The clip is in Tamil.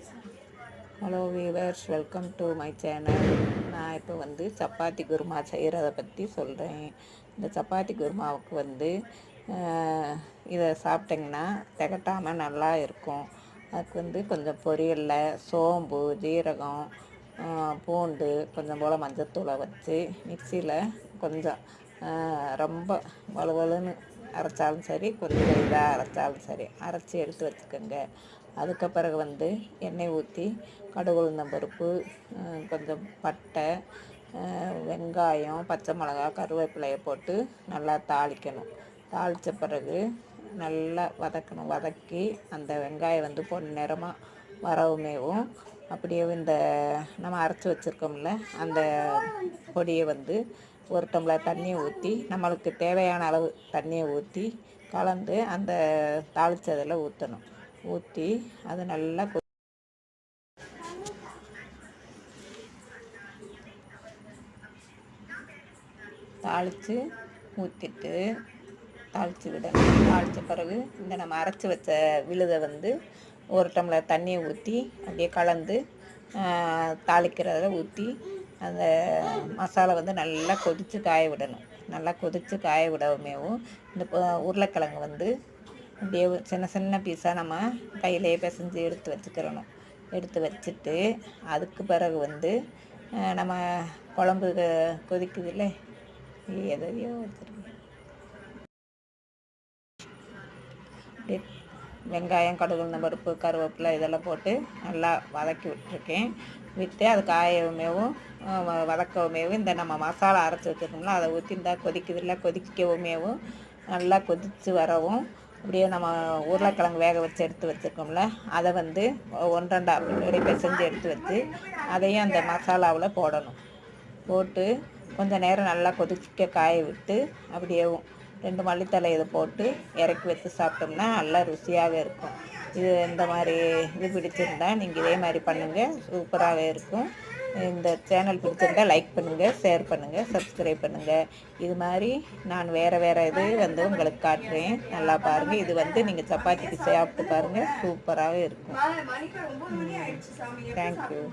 Hello viewers, welcome to my channel. நான் இப்போ சப்பாத்தி குருமா செய்கிறத பற்றி சொல்கிறேன். இந்த சப்பாத்தி குருமாவுக்கு இதை சாப்பிட்டிங்கன்னா திகட்டாமல் நல்லா இருக்கும். அதுக்கு கொஞ்சம் பொரியலில் சோம்பு, ஜீரகம், பூண்டு, கொஞ்சம் போல் மஞ்சத்தூளை வச்சு மிக்சியில் கொஞ்சம் ரொம்ப வலுவலுன்னு அரைச்சாலும் சரி, கொஞ்சம் இதாக அரைச்சாலும் சரி, அரைச்சி எடுத்து வச்சுக்கோங்க. அதுக்கு பிறகு எண்ணெய் ஊற்றி கடுகு, உளுந்தம் பருப்பு, கொஞ்சம் பட்டை, வெங்காயம், பச்சை மிளகா, கருவேப்பிலையை போட்டு நல்லா தாளிக்கணும். தாளித்த பிறகு நல்லா வதக்கணும். வதக்கி அந்த வெங்காயம் பொன்னிறமாக வரவுமேவும் அப்படியே இந்த நம்ம அரைச்சி வச்சுருக்கோம்ல அந்த பொடியை ஒரு டம்ளர் தண்ணியை ஊற்றி, நம்மளுக்கு தேவையான அளவு தண்ணியை ஊற்றி கலந்து அந்த தாளித்ததில் ஊற்றணும். ஊற்றி அது நல்லா தாளித்து ஊற்றிட்டு தாளித்து விடணும். தாளித்த பிறகு இந்த நம்ம அரைச்சி வச்ச விழுதை ஒரு டம்ளர் தண்ணியை ஊற்றி அப்படியே கலந்து தாளிக்கிறத ஊற்றி அந்த மசாலா நல்லா கொதித்து காய விடணும். நல்லா கொதித்து காய விடவுமேவும் இந்த உருளைக்கிழங்கு அப்படியே சின்ன சின்ன பீஸாக நம்ம கையிலேயே பிசைஞ்சு எடுத்து வச்சுக்கிறணும். எடுத்து வச்சுட்டு அதுக்கு பிறகு நம்ம குழம்பு கொதிக்குது இல்லை, எதையோ வச்சுருக்கேன். அப்படியே வெங்காயம், கடுகு, உளுந்தம் பருப்பு, கருவேப்பிலை இதெல்லாம் போட்டு நல்லா வதக்கி விட்டுருக்கேன். விட்டு அது காயவுமேவும் வதக்கவுமேவும் இந்த நம்ம மசாலா அரைச்சி வச்சுருக்கோம்ல அதை ஊற்றி இந்த கொதிக்குதில்ல, கொதிக்கவுமேவும் நல்லா கொதித்து வரவும் அப்படியே நம்ம உருளைக்கிழங்கு வேக வச்சு எடுத்து வச்சுருக்கோம்ல அதை 1-2 அப்படி பிசைஞ்சு எடுத்து வச்சு அதையும் அந்த மசாலாவில் போடணும். போட்டு கொஞ்சம் நேரம் நல்லா கொதிக்க காய விட்டு அப்படியே 2 மல்லித்தழை இதை போட்டு இறக்கி வச்சு சாப்பிட்டோம்னா நல்லா ருசியாக இருக்கும். இந்த மாதிரி பிடிச்சிருந்தா நீங்கள் இதே மாதிரி பண்ணுங்கள், சூப்பராகவே இருக்கும். இந்த சேனல் பிடிச்சிருந்தால் லைக் பண்ணுங்கள், ஷேர் பண்ணுங்கள், சப்ஸ்கிரைப் பண்ணுங்கள். இது மாதிரி நான் வேறு இது உங்களுக்கு காட்டுறேன். நல்லா பாருங்கள். இது நீங்கள் சப்பாத்திக்கு சாப்பிட்டு பாருங்கள், சூப்பராகவே இருக்கும். தேங்க்யூ.